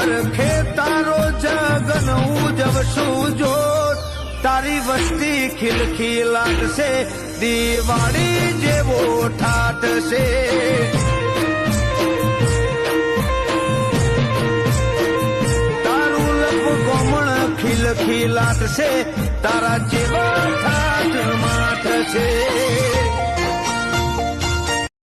હરખે તારો જગન ઉજવશું જો તારી વસ્તી ખિલખિલાટ છે દિવાળી જેવો ઠાટ છે તારું લપ ગમણ ખિલખિલાટ છે તારા જેવા ઠાઠ માઠ છે